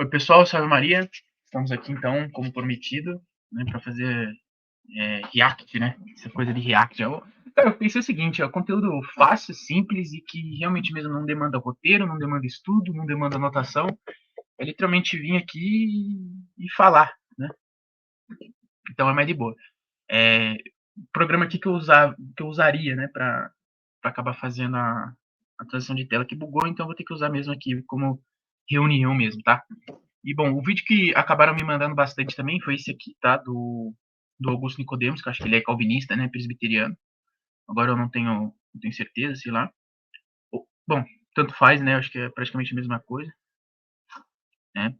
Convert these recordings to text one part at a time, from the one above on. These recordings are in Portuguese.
Oi, pessoal, salve Maria. Estamos aqui então, como prometido, né, para fazer React, né? Essa coisa de React. Cara, eu pensei o seguinte: é conteúdo fácil, simples e que realmente mesmo não demanda roteiro, não demanda estudo, não demanda anotação. É literalmente vir aqui e falar, né? Então é mais de boa. O programa aqui que eu usaria, né, para acabar fazendo a transição de tela que bugou, então eu vou ter que usar mesmo aqui como reunião mesmo, tá? E, bom, o vídeo que acabaram me mandando bastante também foi esse aqui, tá? Do Augusto Nicodemos, que eu acho que ele é calvinista, né? Presbiteriano. Agora eu não tenho certeza, sei lá. Bom, tanto faz, né? Eu acho que é praticamente a mesma coisa, né?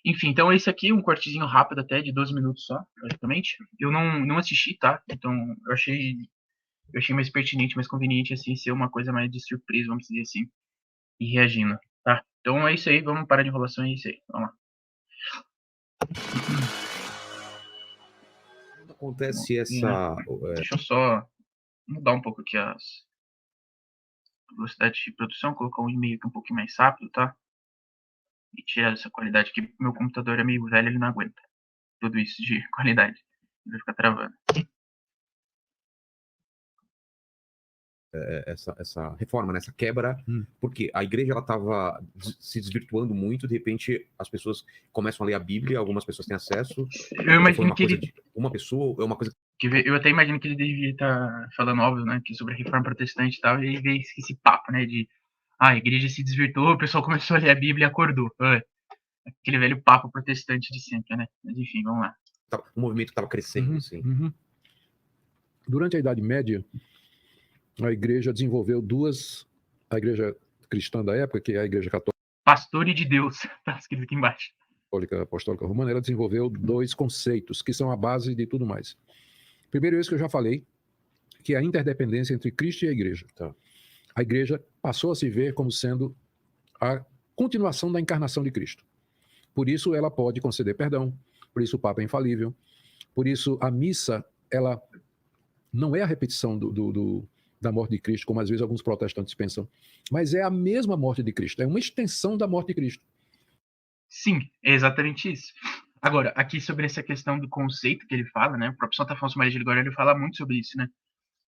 Enfim, então esse aqui, um cortezinho rápido até, de 12 minutos só, praticamente. Eu não assisti, tá? Então eu achei mais pertinente, mais conveniente, assim, ser uma coisa mais de surpresa, vamos dizer assim, e reagindo, tá? Então é isso aí, vamos parar de enrolação, é isso aí. Vamos lá. Quando acontece essa... Deixa eu só mudar um pouco aqui as velocidade de produção, colocar um e-mail aqui um pouquinho mais rápido, tá? E tirar essa qualidade aqui, porque meu computador é meio velho, ele não aguenta tudo isso de qualidade. Ele vai ficar travando. essa reforma, né? Essa quebra, porque a igreja ela estava se desvirtuando muito, de repente as pessoas começam a ler a Bíblia, algumas pessoas têm acesso. Eu Ou foi imagino uma que coisa ele. de uma pessoa, é uma coisa Eu até imagino que ele devia estar falando, óbvio, né? Que sobre a reforma protestante e tal, e aí veio esse papo, né? De a igreja se desvirtuou, o pessoal começou a ler a Bíblia e acordou. Aquele velho papo protestante de sempre, né? Mas enfim, vamos lá. um movimento que estava crescendo, assim. Durante a Idade Média, a igreja desenvolveu a igreja cristã da época, que é a igreja Pastor de Deus, tá escrito aqui embaixo. católica apostólica romana, ela desenvolveu dois conceitos que são a base de tudo mais. Primeiro, isso que eu já falei, que é a interdependência entre Cristo e a igreja. Tá. A igreja passou a se ver como sendo a continuação da encarnação de Cristo. Por isso ela pode conceder perdão, por isso o Papa é infalível, por isso a missa, ela não é a repetição da morte de Cristo, como às vezes alguns protestantes pensam, mas é a mesma morte de Cristo, é uma extensão da morte de Cristo. Sim, é exatamente isso. Agora, aqui sobre essa questão do conceito que ele fala, né? O próprio Santo Afonso Maria de Ligório, ele fala muito sobre isso, né?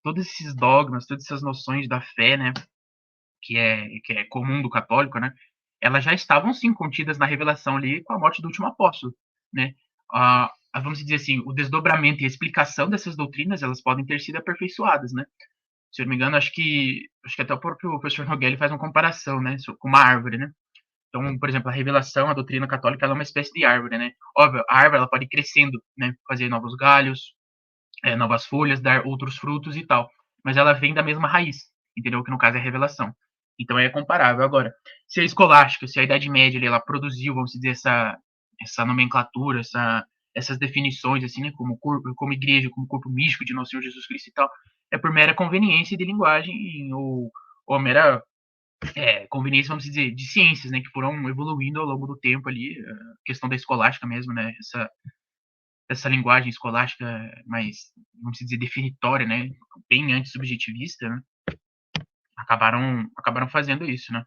Todos esses dogmas, todas essas noções da fé, né? Que é comum do católico, né? Elas já estavam, sim, contidas na revelação ali com a morte do último apóstolo, né? Vamos dizer assim, o desdobramento e a explicação dessas doutrinas, elas podem ter sido aperfeiçoadas, né? Se eu não me engano, acho que até o próprio professor Nogueira faz uma comparação, né? Com uma árvore, né? Então, por exemplo, a revelação, a doutrina católica, ela é uma espécie de árvore, né? Óbvio, a árvore ela pode ir crescendo, né? Fazer novos galhos, novas folhas, dar outros frutos e tal. Mas ela vem da mesma raiz, entendeu? Que no caso é a revelação. Então é comparável. Agora, se a escolástica, se a Idade Média ela produziu, vamos dizer, essa nomenclatura, essas definições, assim, né? Como igreja, como corpo místico de nosso Senhor Jesus Cristo e tal, é por mera conveniência de linguagem ou mera conveniência, vamos dizer, de ciências, né, que foram evoluindo ao longo do tempo ali, a questão da escolástica mesmo, né, essa linguagem escolástica mais, vamos dizer, definitória, né, bem anti-subjetivista, né, acabaram fazendo isso, né,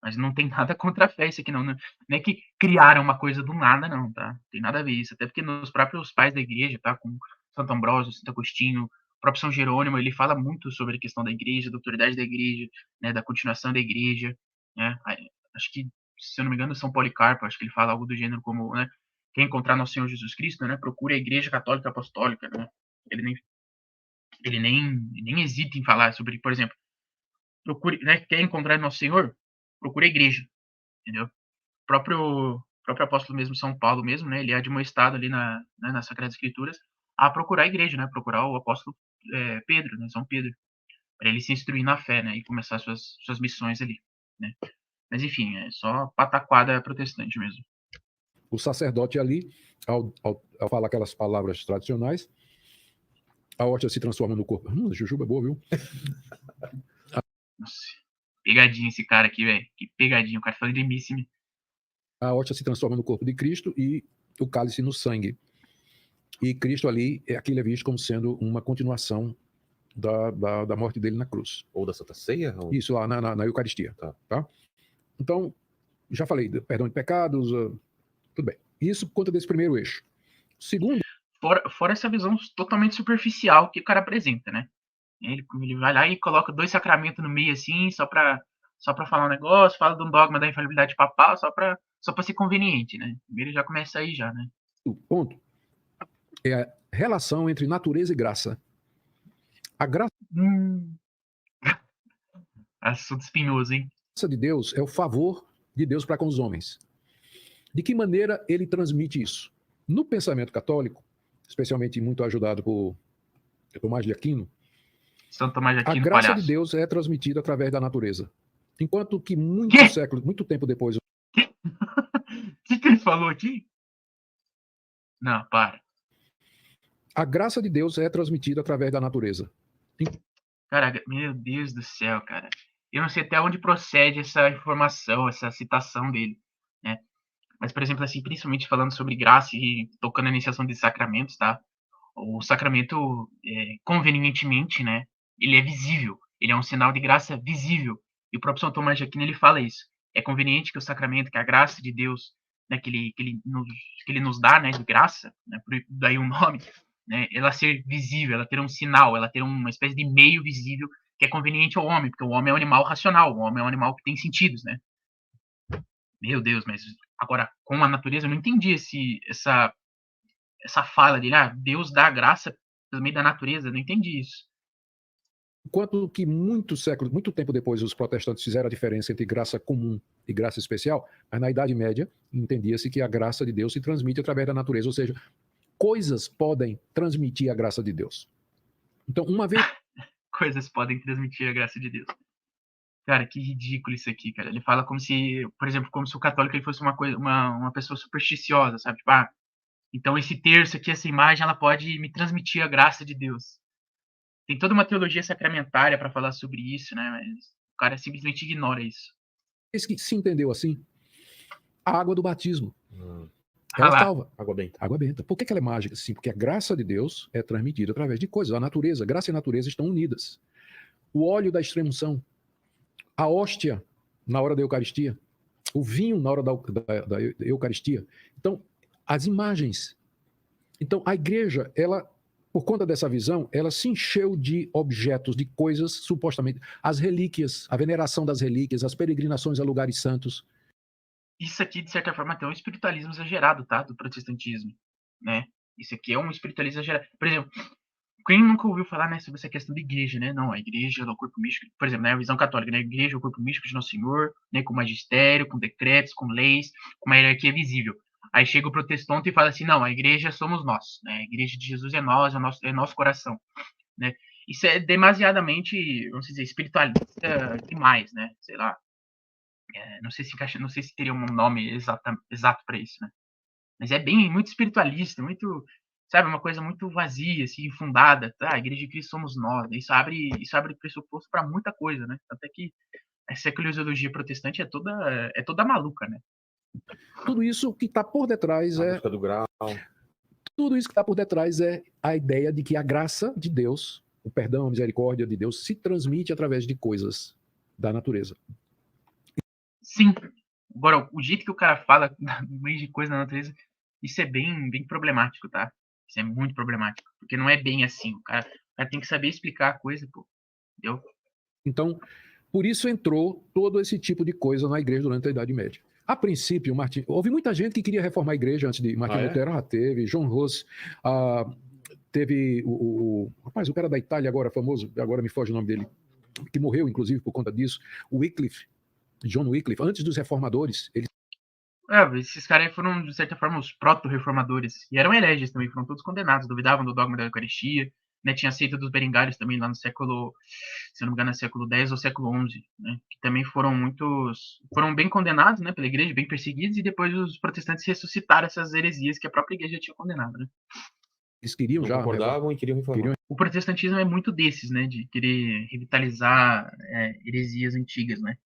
mas não tem nada contra a fé isso aqui não, né? Não é que criaram uma coisa do nada não, tá, tem nada a ver isso, até porque nos próprios pais da igreja, tá, como Santo Ambrósio, Santo Agostinho, o próprio São Jerônimo, ele fala muito sobre a questão da igreja, da autoridade da igreja, né, da continuação da igreja, né, acho que, se eu não me engano, São Policarpo, acho que ele fala algo do gênero como, né, quer encontrar nosso Senhor Jesus Cristo, né, procure a igreja católica apostólica, né, ele nem hesita em falar sobre, por exemplo, procure, né, quer encontrar nosso Senhor, procure a igreja, entendeu? O próprio apóstolo mesmo, São Paulo mesmo, né, ele é admoestado ali nas Sagradas Escrituras a procurar a igreja, né, procurar o apóstolo Pedro, né, São Pedro, para ele se instruir na fé, né, e começar suas missões ali, né. Mas enfim, é só pataquada protestante mesmo. O sacerdote ali, ao falar aquelas palavras tradicionais, a hóstia se transforma no corpo. A jujuba é boa, viu? Nossa, pegadinha esse cara aqui, velho. Que pegadinha, o cara falando de missa. A hóstia se transforma no corpo de Cristo e o cálice no sangue. E Cristo ali, aquilo é visto como sendo uma continuação da morte dele na cruz. Ou da Santa Ceia? Ou... Isso, lá na Eucaristia. Tá? Então, já falei, perdão de pecados, Tudo bem. Isso por conta desse primeiro eixo. Segundo, Fora essa visão totalmente superficial que o cara apresenta, né? Ele vai lá e coloca 2 sacramentos no meio, assim, só pra falar um negócio, fala de um dogma da infalibilidade papal, só pra ser conveniente, né? Ele já começa aí já, né? o ponto é a relação entre natureza e graça. A graça Assunto espinhoso, hein? de Deus é o favor de Deus para com os homens. De que maneira ele transmite isso? No pensamento católico, especialmente muito ajudado por Tomás de Aquino, Santo Tomás de a Aquino, graça palhaço. de Deus é transmitida através da natureza. Enquanto que Quê? muitos séculos, muito tempo depois, O que ele falou aqui? Não, para. a graça de Deus é transmitida através da natureza. Cara, meu Deus do céu, cara. Eu não sei até onde procede essa informação, essa citação dele, né? Mas, por exemplo, assim, principalmente falando sobre graça e tocando na iniciação de sacramentos, tá? O sacramento, convenientemente, né? Ele é visível. Ele é um sinal de graça visível. E o próprio São Tomás de Aquino, ele fala isso. É conveniente que o sacramento, que a graça de Deus, né, que ele nos dá, né, de graça, né, daí o nome, né, ela ser visível, ela ter um sinal, ela ter uma espécie de meio visível que é conveniente ao homem, porque o homem é um animal racional, o homem é um animal que tem sentidos, né? Meu Deus, mas agora com a natureza eu não entendi essa fala dele, Deus dá a graça pelo meio da natureza, eu não entendi isso. Enquanto que muitos séculos, muito tempo depois, os protestantes fizeram a diferença entre graça comum e graça especial, mas na Idade Média entendia-se que a graça de Deus se transmite através da natureza, ou seja, coisas podem transmitir a graça de Deus. Então, uma vez Coisas podem transmitir a graça de Deus. Cara, que ridículo isso aqui, cara. Ele fala como se, por exemplo, como se o católico ele fosse uma pessoa supersticiosa, sabe? Tipo, então esse terço aqui, essa imagem, ela pode me transmitir a graça de Deus. Tem toda uma teologia sacramentária para falar sobre isso, né? Mas o cara simplesmente ignora isso. que se entendeu assim, a água do batismo, Ah ela lá. salva. Água benta. Água benta. Por que ela é mágica? Sim, porque a graça de Deus é transmitida através de coisas. A natureza, graça e natureza estão unidas. O óleo da extrema-unção, a hóstia na hora da Eucaristia, o vinho na hora da Eucaristia. Então, as imagens. Então, a igreja, ela, por conta dessa visão, ela se encheu de objetos, de coisas, supostamente, as relíquias, a veneração das relíquias, as peregrinações a lugares santos. Isso aqui, de certa forma, tem um espiritualismo exagerado, tá? Do protestantismo, né? Isso aqui é um espiritualismo exagerado. Por exemplo, quem nunca ouviu falar, né, sobre essa questão da igreja, né? Não, a igreja é o corpo místico, por exemplo, né, a visão católica, né? A igreja é o corpo místico de Nosso Senhor, né? Com magistério, com decretos, com leis, com uma hierarquia visível. Aí chega o protestante e fala assim, não, a igreja somos nós, né? A igreja de Jesus é nós, é nosso coração, né? Isso é demasiadamente, vamos dizer, espiritualista demais, né? Sei lá. Não sei se encaixa, não sei se teria um nome exato para isso, né? Mas é bem muito espiritualista, muito, sabe, uma coisa muito vazia, assim, infundada, tá? A Igreja de Cristo somos nós. Isso abre pressuposto para muita coisa, né? Até que essa eclesiologia protestante é toda maluca, né? Tudo isso que está por detrás A busca do grau. Tudo isso que está por detrás é a ideia de que a graça de Deus, o perdão, a misericórdia de Deus, se transmite através de coisas da natureza. Sim. Agora, o jeito que o cara fala no meio de coisa da natureza, isso é bem problemático, tá? Isso é muito problemático. Porque não é bem assim. O cara tem que saber explicar a coisa, pô. Entendeu? Então, por isso entrou todo esse tipo de coisa na igreja durante a Idade Média. A princípio, houve muita gente que queria reformar a igreja antes de Martinho Lutero. Teve John Hus, teve rapaz, o cara da Itália agora, famoso, agora me foge o nome dele, que morreu, inclusive, por conta disso, o Wycliffe, John Wycliffe, antes dos reformadores. Esses caras foram, de certa forma, os proto-reformadores. E eram hereges também, foram todos condenados, duvidavam do dogma da Eucaristia, né? Tinha a seita dos berengários também lá no século, se eu não me engano, no século X ou século XI, né? Que também foram bem condenados, né, pela igreja, bem perseguidos, e depois os protestantes ressuscitaram essas heresias que a própria igreja tinha condenado, né? Eles queriam já concordavam e queriam reformar. O protestantismo é muito desses, né, de querer revitalizar heresias antigas, né?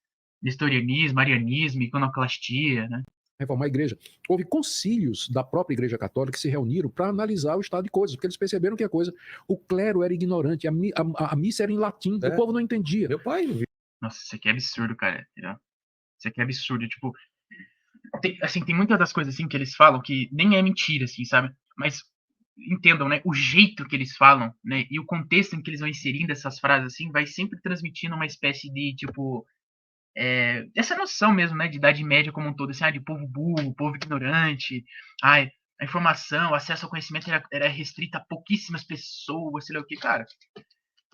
Nestorianismo, arianismo, iconoclastia, né? Reformar a igreja. Houve concílios da própria Igreja Católica que se reuniram para analisar o estado de coisas, porque eles perceberam que o clero era ignorante, a missa era em latim, o povo não entendia. Meu pai não viu. Nossa, isso aqui é absurdo, cara. Entendeu? Isso aqui é absurdo. Tipo, Tem muitas das coisas assim que eles falam que nem é mentira, assim, sabe? Mas entendam, né? O jeito que eles falam, né? E o contexto em que eles vão inserindo essas frases, assim, vai sempre transmitindo uma espécie de, tipo, essa noção mesmo, né? De Idade Média como um todo, assim, de povo burro, povo ignorante, ai, a informação, o acesso ao conhecimento era restrita a pouquíssimas pessoas, sei lá o que, cara.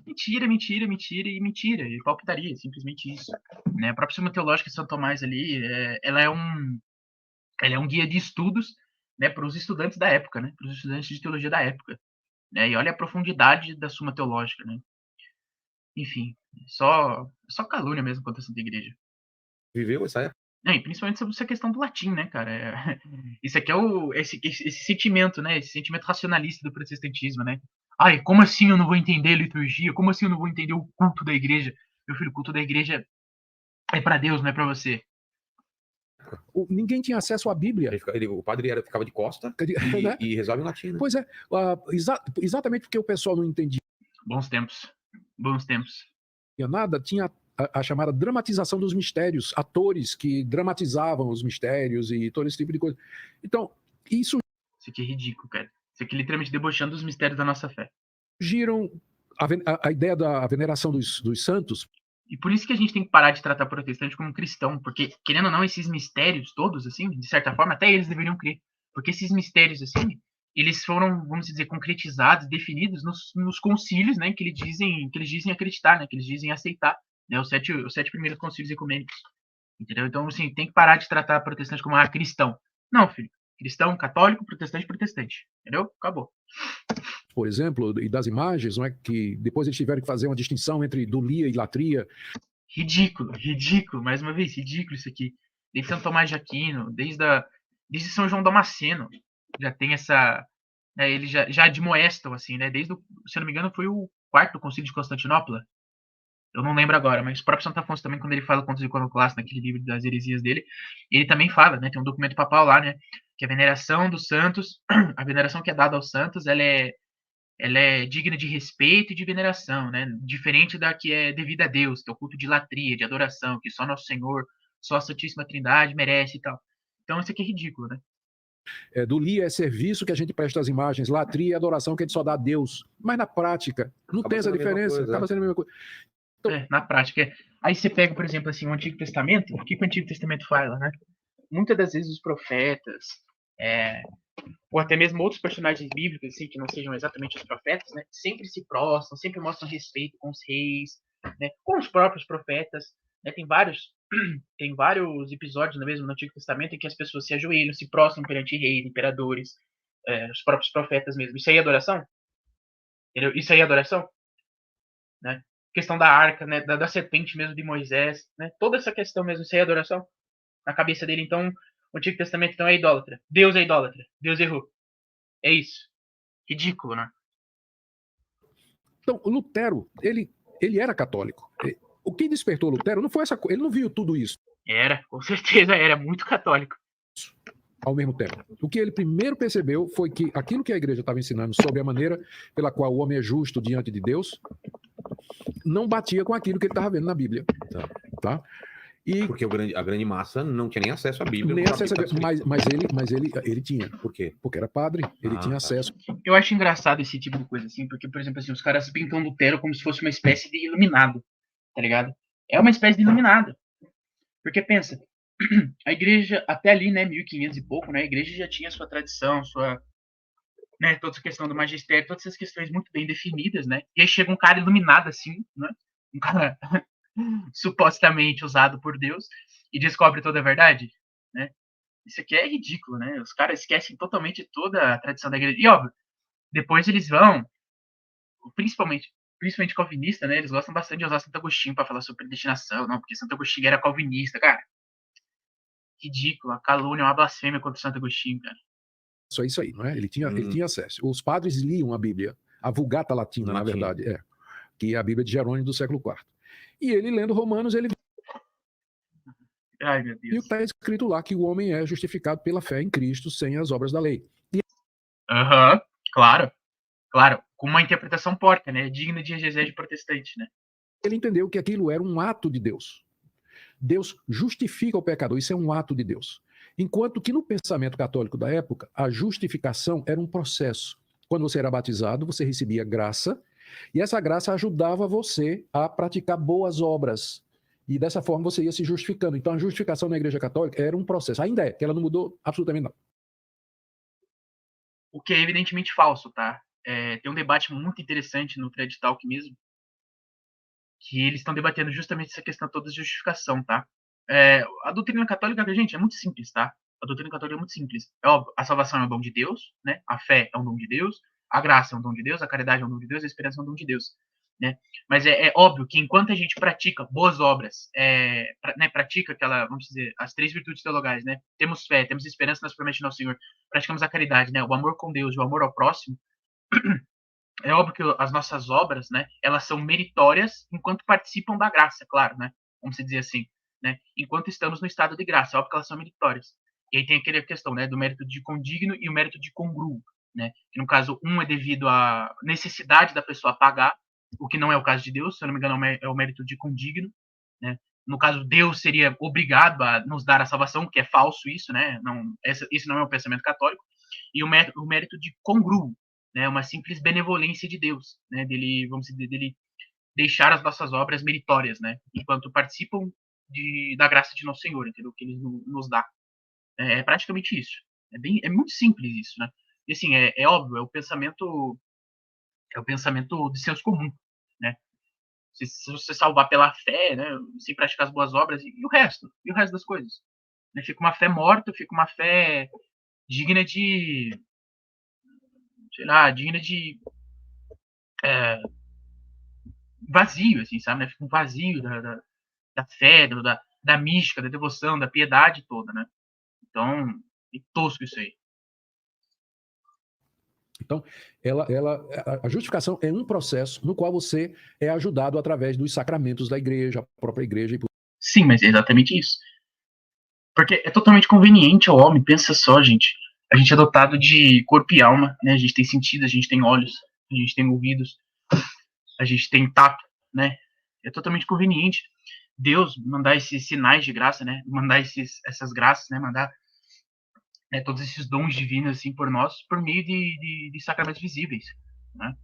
Mentira, mentira, mentira e mentira. E palpitaria, simplesmente isso. Né? A própria Suma Teológica de São Tomás ali, ela é um guia de estudos, né, para os estudantes da época, né, para os estudantes de teologia da época, né, e olha a profundidade da Suma Teológica, né. Enfim, só calúnia mesmo contra a Santa Igreja. Viveu essa época. E principalmente sobre essa questão do latim, né, cara. Isso aqui é esse sentimento, né, esse sentimento racionalista do protestantismo, né. Ai, como assim eu não vou entender a liturgia? Como assim eu não vou entender o culto da igreja? Meu filho, o culto da igreja é para Deus, não é para você. Ninguém tinha acesso à Bíblia. O padre ficava de costa Né? e rezava em latim. Né? Pois é, exatamente porque o pessoal não entendia Bons tempos. Bons tempos. nada, tinha a chamada dramatização dos mistérios, atores que dramatizavam os mistérios e todo esse tipo de coisa. Então, isso aqui é ridículo, cara. Isso aqui é literalmente debochando dos mistérios da nossa fé. giram a ideia da veneração dos santos. E por isso que a gente tem que parar de tratar protestante como cristão, porque, querendo ou não, esses mistérios todos, assim, de certa forma, até eles deveriam crer. Porque esses mistérios, assim, eles foram, vamos dizer, concretizados, definidos nos concílios, né, que eles dizem acreditar, né, que eles dizem aceitar, né, os sete primeiros concílios ecumênicos. Entendeu? Então, assim, tem que parar de tratar protestante como cristão. Não, filho. Cristão, católico, protestante, protestante. Entendeu? Acabou. Por exemplo, e das imagens, não é, que depois eles tiveram que fazer uma distinção entre dulia e latria. Ridículo, mais uma vez, ridículo isso aqui. Desde São Tomás de Aquino, desde São João Damasceno, já tem essa... Né, eles já admoestam, assim, né? Desde, se eu não me engano, foi o quarto concílio de Constantinopla. Eu não lembro agora, mas o próprio Santo Afonso também, quando ele fala contra os iconoclastas, naquele livro das heresias dele, ele também fala, né? Tem um documento papal lá, né? Que a veneração dos santos, a veneração que é dada aos santos, ela é digna de respeito e de veneração, né? Diferente da que é devida a Deus, que é o culto de latria, de adoração, que só Nosso Senhor, só a Santíssima Trindade merece e tal. Então isso aqui é ridículo, né? Dulia é serviço que a gente presta às imagens, latria é adoração que a gente só dá a Deus. Mas na prática, não tem essa diferença, acaba sendo a mesma coisa. Então, na prática. Aí você pega, por exemplo, assim, o Antigo Testamento, o que o Antigo Testamento fala, né? Muitas das vezes os profetas, ou até mesmo outros personagens bíblicos, assim, que não sejam exatamente os profetas, né? Sempre se prostram, sempre mostram respeito com os reis, né? Com os próprios profetas, né? Tem vários episódios mesmo no Antigo Testamento em que as pessoas se ajoelham, se prostram perante reis, imperadores, os próprios profetas mesmo. Isso aí é adoração? Entendeu? Isso aí é adoração? Né? Questão da arca, né? Da serpente mesmo de Moisés, né? Toda essa questão mesmo, isso aí é adoração? Na cabeça dele, então, o Antigo Testamento então é idólatra. Deus é idólatra. Deus errou. É isso. Ridículo, né? Então, Lutero, ele era católico. O que despertou Lutero não foi essa coisa, ele não viu tudo isso. Era, com certeza era muito católico. Ao mesmo tempo. O que ele primeiro percebeu foi que aquilo que a igreja estava ensinando sobre a maneira pela qual o homem é justo diante de Deus não batia com aquilo que ele estava vendo na Bíblia. Tá? E porque a grande massa não tinha nem acesso à Bíblia. Nem acesso a Bíblia, mas ele tinha. Por quê? Porque era padre, ele tinha acesso. Eu acho engraçado esse tipo de coisa, assim, porque, por exemplo, assim, os caras pintam Lutero como se fosse uma espécie de iluminado, tá ligado? É uma espécie de iluminado. Porque, pensa, a igreja, até ali, né, 1500 e pouco, né, a igreja já tinha sua tradição, né, toda essa questão do magistério, todas essas questões muito bem definidas, né, e aí chega um cara iluminado, assim, né, um cara supostamente usado por Deus, e descobre toda a verdade, né, isso aqui é ridículo, né, os caras esquecem totalmente toda a tradição da igreja, e óbvio, depois eles vão, principalmente calvinista, né, eles gostam bastante de usar Santo Agostinho para falar sobre predestinação, não, porque Santo Agostinho era calvinista, cara. Ridículo, a calúnia, uma blasfêmia contra Santo Agostinho, cara. Só isso aí, não é? Ele tinha acesso. Os padres liam a Bíblia, a Vulgata Latina, na verdade, que é a Bíblia de Jerônimo do século IV. E ele, lendo Romanos, ele Ai, meu Deus. E o que está escrito lá, que o homem é justificado pela fé em Cristo, sem as obras da lei. Claro, com uma interpretação porca, né, digna de exegese protestante, né. Ele entendeu que aquilo era um ato de Deus. Deus justifica o pecador, isso é um ato de Deus. Enquanto que no pensamento católico da época, a justificação era um processo. Quando você era batizado, você recebia graça, e essa graça ajudava você a praticar boas obras. E dessa forma você ia se justificando. Então a justificação na Igreja Católica era um processo. Ainda é, que ela não mudou absolutamente nada. O que é evidentemente falso, tá? Tem um debate muito interessante no Thread Talk mesmo, que eles estão debatendo justamente essa questão toda de justificação, tá? A doutrina católica, gente, é muito simples, tá? A doutrina católica é muito simples. É óbvio, a salvação é um dom de Deus, né? A fé é um dom de Deus, a graça é um dom de Deus, a caridade é um dom de Deus, a esperança é um dom de Deus, né? Mas é óbvio que enquanto a gente pratica boas obras, né, pratica aquela, vamos dizer, as 3 virtudes teologais, né? Temos fé, temos esperança nas promessas do nosso Senhor, praticamos a caridade, né? O amor com Deus, o amor ao próximo. É óbvio que as nossas obras, né, elas são meritórias enquanto participam da graça, claro, né? Vamos dizer assim, né? Enquanto estamos no estado de graça, é óbvio que elas são meritórias. E aí tem aquela questão, né, do mérito de condigno e o mérito de congruo, né? Que no caso, um é devido à necessidade da pessoa pagar, o que não é o caso de Deus, se eu não me engano, é o mérito de condigno, né? No caso, Deus seria obrigado a nos dar a salvação, que é falso isso, né? Não, isso não é o pensamento católico. E o mérito de congruo, né, uma simples benevolência de Deus, né, vamos dizer, dele deixar as nossas obras meritórias, né, enquanto participam da graça de nosso Senhor, entendeu? Que Ele nos dá. É praticamente isso. É muito simples isso, né? E assim, é óbvio, é o pensamento de senso comum, né? Se você salvar pela fé, né, sem praticar as boas obras e o resto das coisas, né? Fica uma fé morta, fica uma fé digna de, sei lá, digna de é, vazio, assim, sabe? Né? Fica um vazio da fé, da mística, da devoção, da piedade toda, né? Então, é tosco isso aí. Então, a justificação é um processo no qual você é ajudado através dos sacramentos da igreja, a própria igreja. Sim, mas é exatamente isso. Porque é totalmente conveniente ao homem, pensa só, gente. A gente é dotado de corpo e alma, né? A gente tem sentido, a gente tem olhos, a gente tem ouvidos, a gente tem tato, né? É totalmente conveniente Deus mandar esses sinais de graça, né? Mandar essas graças, né? Mandar todos esses dons divinos assim por nós por meio de sacramentos visíveis, né?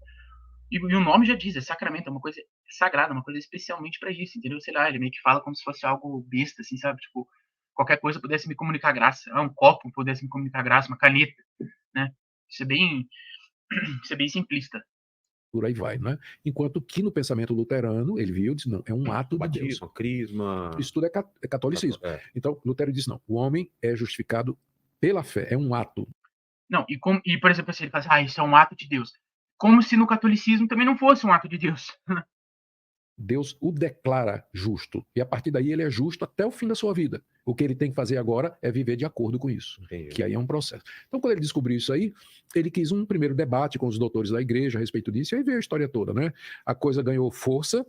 E o nome já diz, é sacramento, é uma coisa sagrada, uma coisa especialmente para isso, entendeu? Sei lá, ele meio que fala como se fosse algo besta, assim, sabe? Tipo, qualquer coisa pudesse me comunicar graça, um copo pudesse me comunicar graça, uma caneta, né? Isso é bem simplista. Por aí vai, né? Enquanto que no pensamento luterano, ele viu e disse, não, é um ato de Deus. Batismo, crisma. Isso tudo é catolicismo. Então, Lutero diz, não, o homem é justificado pela fé, é um ato. Não, e por exemplo, assim, ele fala assim, isso é um ato de Deus. Como se no catolicismo também não fosse um ato de Deus. Deus o declara justo. E a partir daí ele é justo até o fim da sua vida. O que ele tem que fazer agora é viver de acordo com isso. Entendi. Que aí é um processo. Então, quando ele descobriu isso aí, ele quis um primeiro debate com os doutores da igreja a respeito disso, e aí veio a história toda, né? A coisa ganhou força,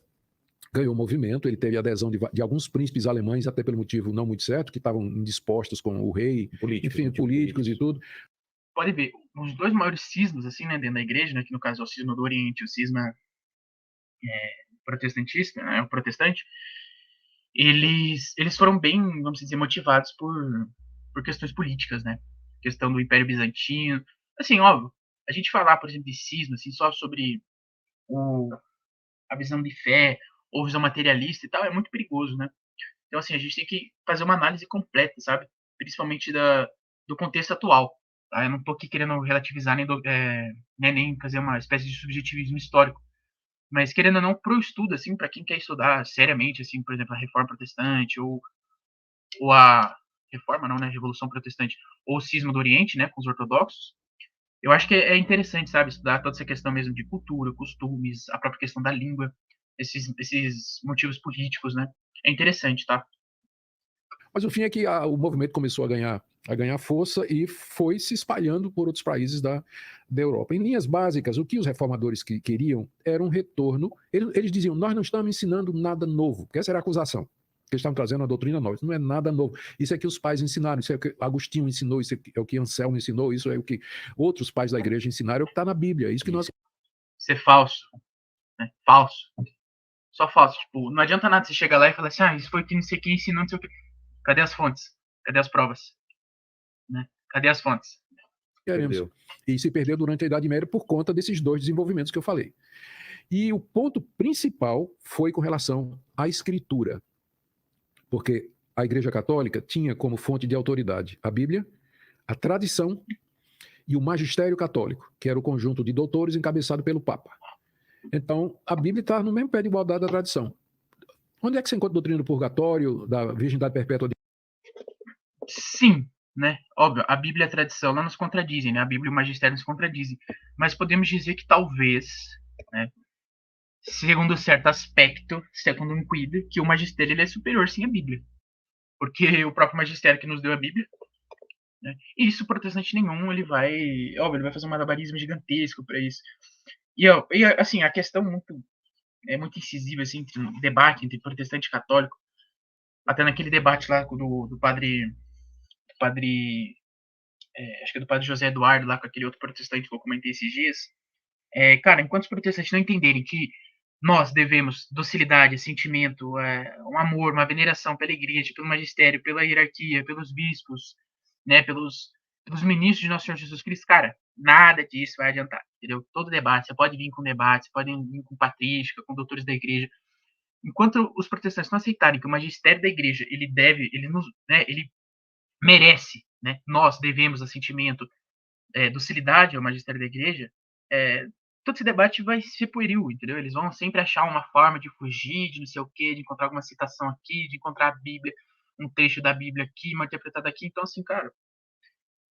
ganhou movimento, ele teve adesão de alguns príncipes alemães, até pelo motivo não muito certo, que estavam indispostos com o rei, políticos e tudo. Pode ver, os dois maiores cismas, assim, né, dentro da igreja, né, que no caso é o cisma do Oriente e o cisma protestantista, né, o protestante, eles foram bem, vamos dizer, motivados por questões políticas, né? Questão do Império Bizantino. Assim, óbvio, a gente falar, por exemplo, de cisma, assim, só sobre a visão de fé ou visão materialista e tal, é muito perigoso, né? Então, assim, a gente tem que fazer uma análise completa, sabe? Principalmente do contexto atual. Tá? Eu não tô aqui querendo relativizar nem fazer uma espécie de subjetivismo histórico. Mas querendo ou não, pro estudo, assim, para quem quer estudar seriamente, assim, por exemplo, a Reforma Protestante ou a Reforma, não, né, a Revolução Protestante, ou o Cisma do Oriente, né, com os ortodoxos, eu acho que é interessante, sabe, estudar toda essa questão mesmo de cultura, costumes, a própria questão da língua, esses motivos políticos, né? É interessante, tá? Mas o fim é que o movimento começou a ganhar força e foi se espalhando por outros países da Europa. Em linhas básicas, o que os reformadores queriam era um retorno. Eles diziam, nós não estamos ensinando nada novo, porque essa era a acusação. Que eles estavam trazendo uma doutrina nova. Isso não é nada novo. Isso é que os pais ensinaram, isso é o que Agostinho ensinou, isso é o que Anselmo ensinou, isso é o que outros pais da igreja ensinaram, é o que está na Bíblia. É isso que nós... Ser falso. Né? Falso. Só falso. Tipo, não adianta nada você chegar lá e falar assim, isso foi o que não sei quem ensinou, não sei o que. Cadê as fontes? Cadê as provas? né? Cadê as fontes? Queremos. Perdeu. E se perdeu durante a Idade Média por conta desses dois desenvolvimentos que eu falei. E o ponto principal foi com relação à escritura, porque a Igreja Católica tinha como fonte de autoridade a Bíblia, a tradição e o magistério católico, que era o conjunto de doutores encabeçado pelo Papa. Então, a Bíblia está no mesmo pé de igualdade da tradição. Onde é que você encontra a doutrina do purgatório, da virgindade perpétua? Sim, né? Óbvio, a Bíblia e a tradição não nos contradizem, né? A Bíblia e o magistério nos contradizem. Mas podemos dizer que talvez, né, segundo certo aspecto, segundo um quid, que o magistério ele é superior sim à Bíblia. Porque o próprio magistério que nos deu a Bíblia, né? E isso protestante nenhum, ele vai, óbvio, ele vai fazer um malabarismo gigantesco para isso. E assim, a questão muito incisiva assim, entre um debate entre protestante e católico, até naquele debate lá do padre acho que é do padre José Eduardo lá com aquele outro protestante que eu comentei esses dias. Cara, enquanto os protestantes não entenderem que nós devemos docilidade, sentimento, um amor, uma veneração pela igreja, pelo magistério, pela hierarquia, pelos bispos, né, pelos ministros de nosso Senhor Jesus Cristo, cara, nada disso vai adiantar, entendeu? Todo debate, você pode vir com debate, você pode vir com patrística, com doutores da igreja. Enquanto os protestantes não aceitarem que o magistério da igreja, ele merece, né, nós devemos assentimento, docilidade ao magistério da igreja, todo esse debate vai ser pueril, entendeu? Eles vão sempre achar uma forma de fugir, de não sei o quê, de encontrar alguma citação aqui, de encontrar a Bíblia, um trecho da Bíblia aqui, mal interpretado aqui. Então, assim, cara,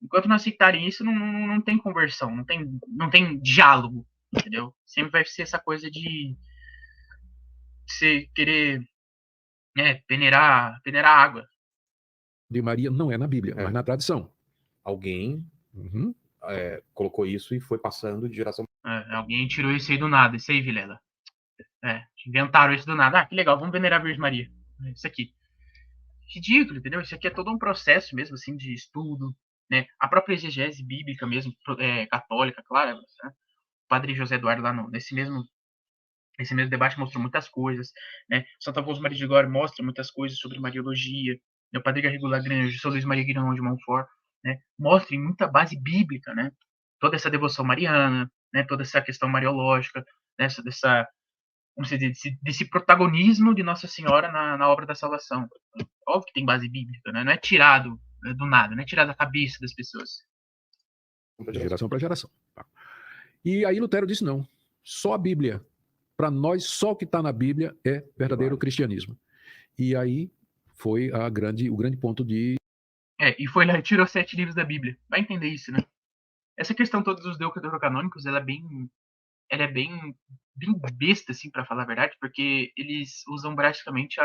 enquanto não aceitarem isso, não tem conversão, não tem diálogo, entendeu? Sempre vai ser essa coisa de você querer, peneirar água. De Maria não é na Bíblia, mas na tradição. Alguém Uhum. colocou isso e foi passando de geração. Alguém tirou isso aí do nada, isso aí, Vilela. Inventaram isso do nada. Ah, que legal, vamos venerar a Virgem Maria. Isso aqui. Ridículo, entendeu? Isso aqui é todo um processo mesmo, assim, de estudo, né? A própria exegese bíblica mesmo, católica, claro, né? O padre José Eduardo lá nesse mesmo debate mostrou muitas coisas, né? Santo Afonso Maria de Ligório mostra muitas coisas sobre Mariologia, né? O padre Garrigo Lagrange, São Luís Maria Guilherme de Montfort, né? Mostrem muita base bíblica, né? Toda essa devoção mariana, né? Toda essa questão mariológica, né? Vamos dizer, desse protagonismo de Nossa Senhora na obra da salvação. Óbvio que tem base bíblica, né? Não é tirado do nada, não é tirado da cabeça das pessoas. De geração para geração. E aí Lutero disse não, só a Bíblia. Para nós, só o que está na Bíblia é verdadeiro cristianismo. E aí foi o grande ponto de... E foi lá e tirou 7 livros da Bíblia. Vai entender isso, né? Essa questão toda dos deuterocanônicos, ela é bem besta, assim, para falar a verdade, porque eles usam basicamente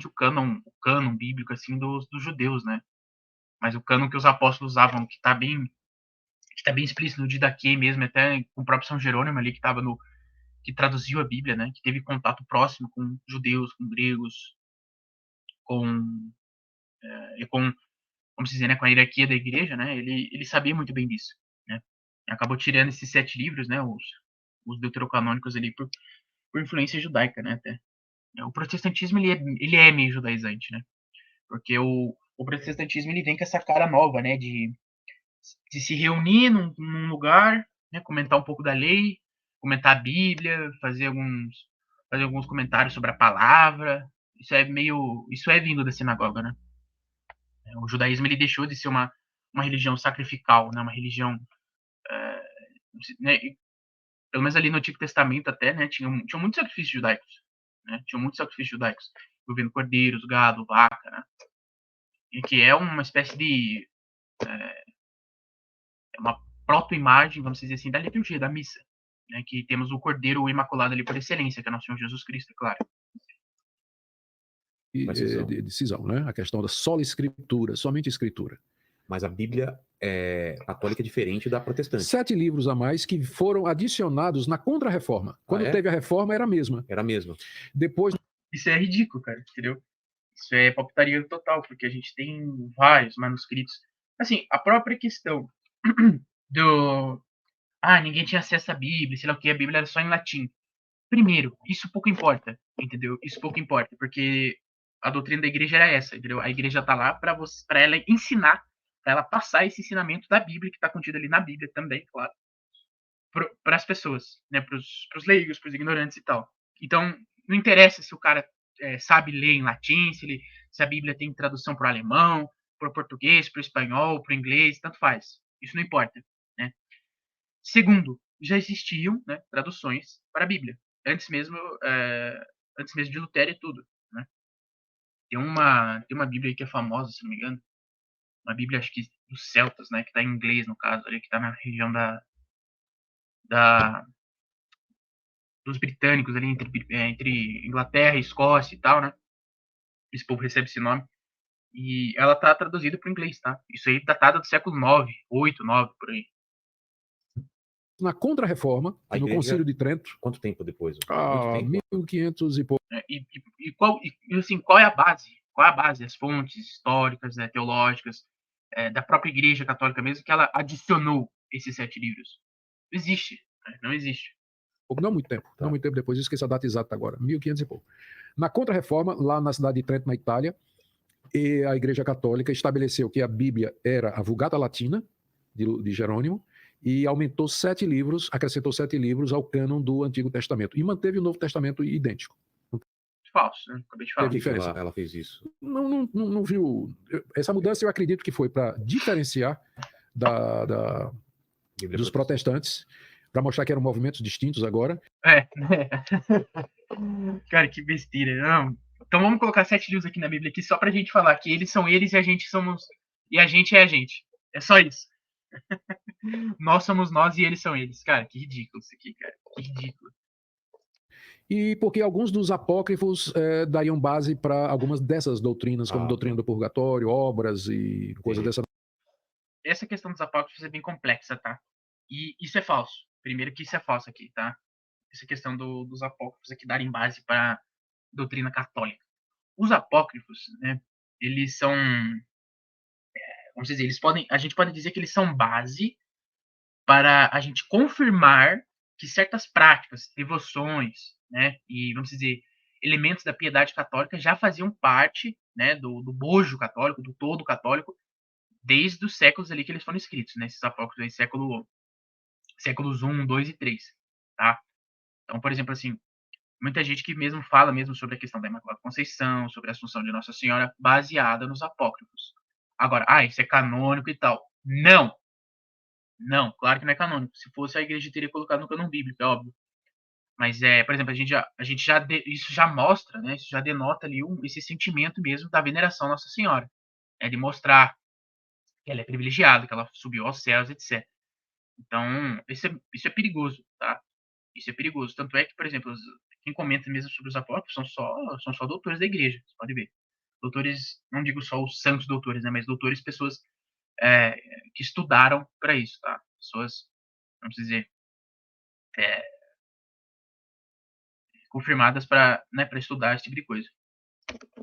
o cânon bíblico, assim, dos judeus, né? Mas o cânon que os apóstolos usavam, que tá bem explícito no Didaquê mesmo, até com o próprio São Jerônimo ali, que traduziu a Bíblia, né? Que teve contato próximo com judeus, com gregos, com vamos dizer, né, com a hierarquia da igreja, né? Ele sabia muito bem disso, né? Acabou tirando esses 7 livros, né? Os deuterocanônicos ali por influência judaica, né? Até. O protestantismo ele é meio judaizante, né? Porque o protestantismo ele vem com essa cara nova, né? De se reunir num lugar, né? Comentar um pouco da lei, comentar a Bíblia, fazer alguns comentários sobre a palavra. Isso é vindo da sinagoga, né? O judaísmo ele deixou de ser uma religião sacrificial, né? Uma religião, né? Pelo menos ali no Antigo Testamento até, né? Tinha muitos sacrifícios judaicos, né? Tinha muitos sacrifícios judaicos, envolvendo cordeiros, gado, vaca, né? E que é uma espécie de uma proto-imagem, vamos dizer assim, da liturgia, da missa, né? Que temos o cordeiro imaculado ali por excelência, que é nosso Senhor Jesus Cristo, é claro. Decisão, né? A questão da sola escritura, somente escritura. Mas a Bíblia católica é diferente da protestante. 7 livros a mais que foram adicionados na Contra-Reforma. Quando teve a reforma, era a mesma. Era a mesma. Depois... Isso é ridículo, cara, entendeu? Isso é palpitaria total, porque a gente tem vários manuscritos. Assim, a própria questão ninguém tinha acesso à Bíblia, sei lá o que, a Bíblia era só em latim. Primeiro, isso pouco importa, entendeu? Isso pouco importa, porque a doutrina da igreja era essa, entendeu? A igreja está lá para ela ensinar, para ela passar esse ensinamento da Bíblia, que está contido ali na Bíblia também, claro, para as pessoas, né? Para os leigos, para os ignorantes e tal. Então, não interessa se o cara sabe ler em latim, se a Bíblia tem tradução para o alemão, para o português, para o espanhol, para o inglês, tanto faz. Isso não importa, né? Segundo, já existiam, né, traduções para a Bíblia, antes mesmo de Lutero e tudo, né? Tem uma Bíblia aí que é famosa, se não me engano, uma Bíblia, acho que dos celtas, né, que está em inglês, no caso, ali, que está na região da dos britânicos, ali, entre Inglaterra e Escócia e tal, né? Esse povo recebe esse nome. E ela tá traduzida para o inglês, tá? Isso aí datada do século 9, 8, 9, por aí. Na Contra-Reforma, A no igreja- Concílio de Trento, Quanto tempo depois? Muito tempo? 1500 e pouco. Qual é a base? Qual é a base? As fontes históricas, teológicas, da própria Igreja Católica mesmo, que ela adicionou esses 7 livros. Não existe. Né? Não existe. Não muito tempo, Tá. não muito tempo depois, eu esqueci a data exata agora, 1500 e pouco. Na Contra-Reforma, lá na cidade de Trento, na Itália, e a Igreja Católica estabeleceu que a Bíblia era a Vulgata Latina, de Jerônimo, e aumentou 7 livros, acrescentou 7 livros ao cânon do Antigo Testamento, e manteve o Novo Testamento idêntico. Falso, né? Acabei de falar. Teve diferença. Ela fez isso? Não viu. Essa mudança eu acredito que foi para diferenciar dos protestantes, para mostrar que eram movimentos distintos agora. Cara, que besteira. Não. Então vamos colocar 7 livros aqui na Bíblia aqui só pra gente falar que eles são eles e a gente somos. E a gente é a gente. É só isso. Nós somos nós e eles são eles. Cara, que ridículo isso aqui, cara. Que ridículo. E porque alguns dos apócrifos dariam base para algumas dessas doutrinas, como doutrina do purgatório, obras e coisas dessa. Essa questão dos apócrifos é bem complexa, tá? E isso é falso. Primeiro que isso é falso aqui, tá? Essa questão dos apócrifos aqui darem base para doutrina católica. Os apócrifos, né? Eles são, vamos dizer, a gente pode dizer que eles são base para a gente confirmar que certas práticas, devoções, né? E vamos dizer, elementos da piedade católica já faziam parte, né? Do bojo católico, do todo católico, desde os séculos ali que eles foram escritos, né? Esses apócrifos aí, séculos 1, 2 e 3, tá? Então, por exemplo, assim, muita gente que mesmo fala mesmo sobre a questão da Imaculada Conceição, sobre a Assunção de Nossa Senhora, baseada nos apócrifos. Agora, isso é canônico e tal. Não! Não, claro que não é canônico. Se fosse, a igreja teria colocado no cânon bíblico, é óbvio. Mas, por exemplo, isso já mostra, né? Isso já denota ali esse sentimento mesmo da veneração à Nossa Senhora. De mostrar que ela é privilegiada, que ela subiu aos céus, etc. Então, isso é perigoso, tá? Isso é perigoso. Tanto é que, por exemplo, quem comenta mesmo sobre os apócrifos são só doutores da igreja, você pode ver. Doutores, não digo só os santos doutores, né? Mas doutores, pessoas que estudaram para isso, tá? Pessoas, vamos dizer, confirmadas para, né, para estudar esse tipo de coisa.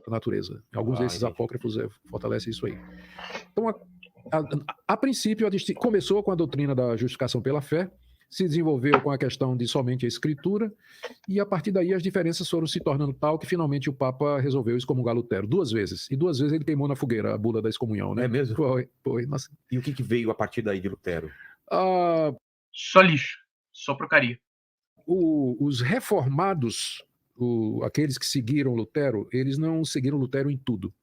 Natureza. Alguns desses apócrifos fortalecem isso aí. Então, a princípio, começou com a doutrina da justificação pela fé, se desenvolveu com a questão de somente a escritura, e a partir daí as diferenças foram se tornando tal que finalmente o Papa resolveu excomungar Lutero 2 vezes. E 2 vezes ele queimou na fogueira a bula da excomunhão, né? É mesmo? Foi. Nossa. E o que veio a partir daí de Lutero? Só lixo, só porcaria. Os reformados, aqueles que seguiram Lutero, eles não seguiram Lutero em tudo.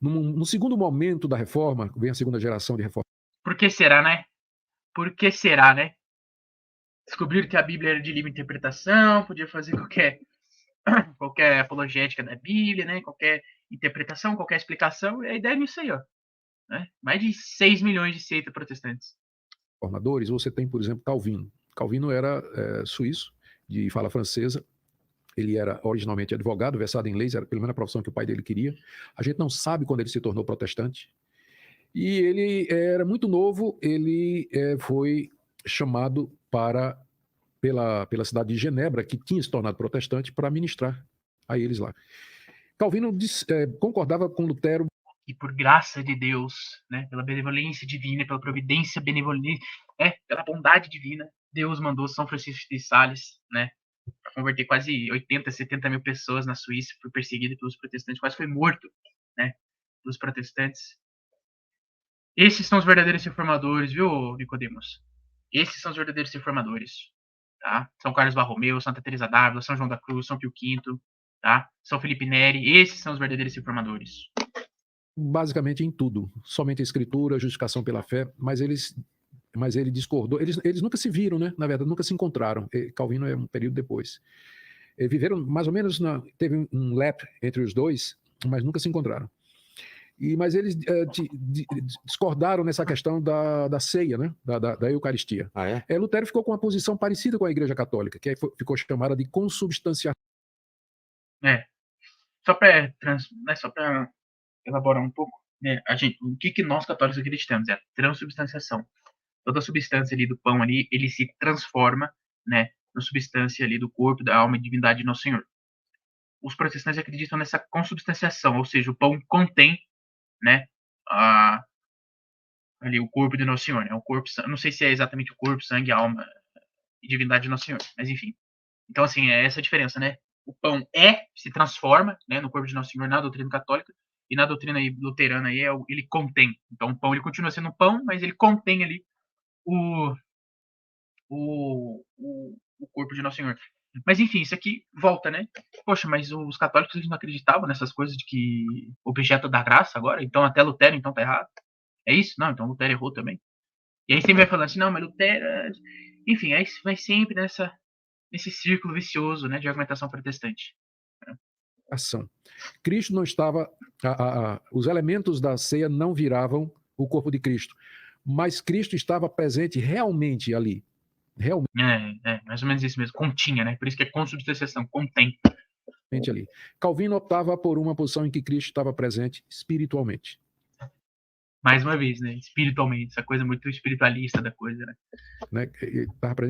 No segundo momento da reforma, vem a segunda geração de reforma. Por que será, né? Por que será, né? Descobriram que a Bíblia era de livre interpretação, podia fazer qualquer apologética da Bíblia, né? Qualquer interpretação, qualquer explicação, e a ideia é nisso aí, ó. Né? Mais de 6 milhões de seitas protestantes. Reformadores, você tem, por exemplo, Calvino. Calvino era suíço, de fala francesa. Ele era originalmente advogado, versado em leis, era pelo menos a profissão que o pai dele queria. A gente não sabe quando ele se tornou protestante. E ele era muito novo, ele foi chamado pela cidade de Genebra, que tinha se tornado protestante, para ministrar a eles lá. Calvino concordava com Lutero. E por graça de Deus, né, pela benevolência divina, pela providência benevolente, pela bondade divina, Deus mandou São Francisco de Sales, né, para converter quase 80, 70 mil pessoas na Suíça, foi perseguido pelos protestantes, quase foi morto, né, pelos protestantes. Esses são os verdadeiros reformadores, viu, Nicodemos? Esses são os verdadeiros reformadores, tá? São Carlos Borromeu, Santa Teresa d'Ávila, São João da Cruz, São Pio V, tá? São Felipe Neri, esses são os verdadeiros reformadores. Basicamente em tudo, somente a escritura, a justificação pela fé, mas ele discordou, eles nunca se viram, né? Na verdade, nunca se encontraram. Calvino é um período depois. Viveram mais ou menos, teve um lap entre os dois, mas nunca se encontraram. Mas eles discordaram nessa questão da ceia, né? Da Eucaristia. Ah, é? Lutero ficou com uma posição parecida com a Igreja Católica, que ficou chamada de consubstanciação. Só para elaborar um pouco, né? O que nós católicos acreditamos? É a transubstanciação. Toda a substância ali do pão ali, ele se transforma, né, na substância ali do corpo, da alma e divindade de Nosso Senhor. Os protestantes acreditam nessa consubstanciação, ou seja, o pão contém, né, ali o corpo de Nosso Senhor, né, o corpo, não sei se é exatamente o corpo, sangue, alma e divindade de Nosso Senhor, mas enfim. Então, assim, é essa a diferença, né? O pão se transforma, né, no corpo de Nosso Senhor na doutrina católica, e na doutrina luterana aí ele contém. Então, o pão ele continua sendo pão, mas ele contém ali o corpo de Nosso Senhor. Mas enfim, isso aqui volta, né? Poxa, mas os católicos eles não acreditavam nessas coisas de que objeto da graça agora, então até Lutero então tá errado. É isso? Não, então Lutero errou também. E aí sempre vai falando assim, não, mas Lutero... Enfim, aí vai sempre nesse círculo vicioso, né, de argumentação protestante. Ação. Cristo não estava... os elementos da ceia não viravam o corpo de Cristo, mas Cristo estava presente realmente ali. Realmente mais ou menos isso mesmo, continha, né? Por isso que é consubstanciação, contém. Ali. Calvino optava por uma posição em que Cristo estava presente espiritualmente. Mais uma vez, né? Espiritualmente, essa coisa muito espiritualista da coisa, né?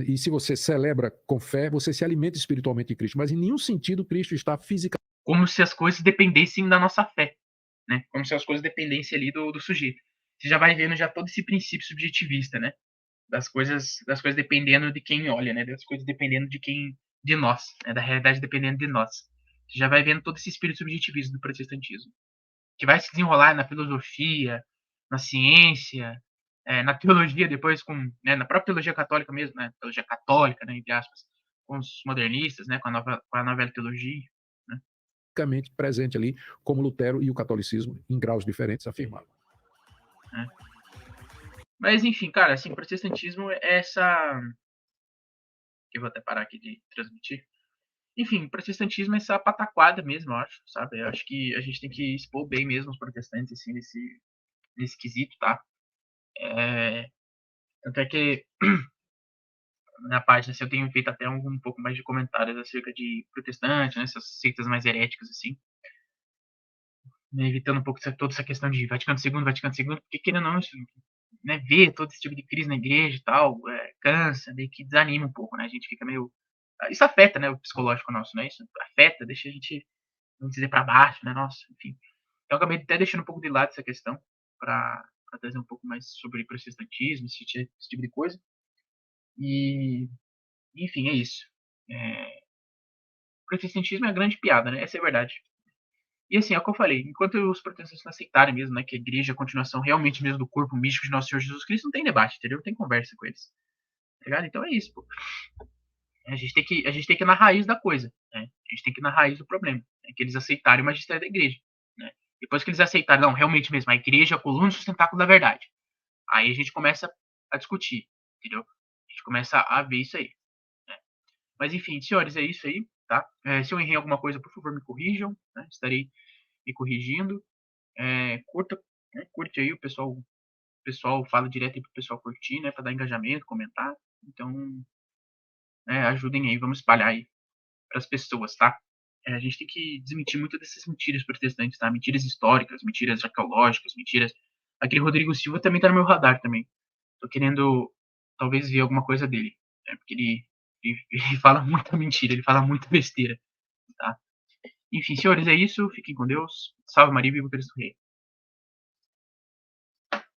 E se você celebra com fé, você se alimenta espiritualmente de Cristo, mas em nenhum sentido Cristo está fisicamente. Como se as coisas dependessem da nossa fé, né? Como se as coisas dependessem ali do sujeito. Você já vai vendo já todo esse princípio subjetivista, né? Das coisas dependendo de quem olha, né? Das coisas dependendo de nós, né? Da realidade dependendo de nós. Você já vai vendo todo esse espírito subjetivista do protestantismo, que vai se desenrolar na filosofia, na ciência, na teologia depois né, na própria teologia católica mesmo, né? Teologia católica, né, entre aspas, com os modernistas, né? Com a nova teologia, né? Presente ali, como Lutero e o catolicismo, em graus diferentes, afirmavam. Mas, enfim, cara, assim, o protestantismo é essa... Eu vou até parar aqui de transmitir. Enfim, o protestantismo é essa pataquada mesmo, eu acho, sabe? Eu acho que a gente tem que expor bem mesmo os protestantes, assim, nesse quesito, tá? Tanto é que na página assim, eu tenho feito até um pouco mais de comentários acerca de protestantes, né, essas seitas mais heréticas, assim, né, evitando um pouco toda essa questão de Vaticano II, porque querendo ou não, isso, né, ver todo esse tipo de crise na igreja e tal, cansa, meio que desanima um pouco, né, a gente fica meio... Isso afeta, né, o psicológico nosso, né, isso afeta, deixa a gente, vamos dizer, para baixo, né, nossa, enfim. Então eu acabei até deixando um pouco de lado essa questão, para trazer um pouco mais sobre protestantismo, esse tipo de coisa. E, enfim, é isso. O protestantismo é a grande piada, né? Essa é a verdade. E assim, é o que eu falei, enquanto os protestantes não aceitarem mesmo, né, que a igreja é a continuação realmente mesmo do corpo místico de Nosso Senhor Jesus Cristo, não tem debate, entendeu? Não tem conversa com eles. Tá ligado? Então é isso, pô. A gente tem que ir na raiz da coisa, né? A gente tem que ir na raiz do problema, né? Que eles aceitarem o magistério da igreja, né? Depois que eles aceitarem, não, realmente mesmo, a igreja é a coluna sustentáculo da verdade. Aí a gente começa a discutir, entendeu? A gente começa a ver isso aí, né? Mas enfim, senhores, é isso aí, tá? Se eu errei alguma coisa, por favor, me corrijam, né? Estarei me corrigindo. Curte aí, o pessoal fala direto aí pro pessoal curtir, né? Pra dar engajamento, comentar. Então, ajudem aí, vamos espalhar aí pras pessoas, tá? A gente tem que desmentir muito dessas mentiras protestantes, tá? Mentiras históricas, mentiras arqueológicas, mentiras... Aquele Rodrigo Silva também tá no meu radar também. Tô querendo, talvez, ver alguma coisa dele, né? Porque ele fala muita mentira, ele fala muita besteira, tá? Enfim, senhores, é isso. Fiquem com Deus. Salve Maria e viva Cristo Rei.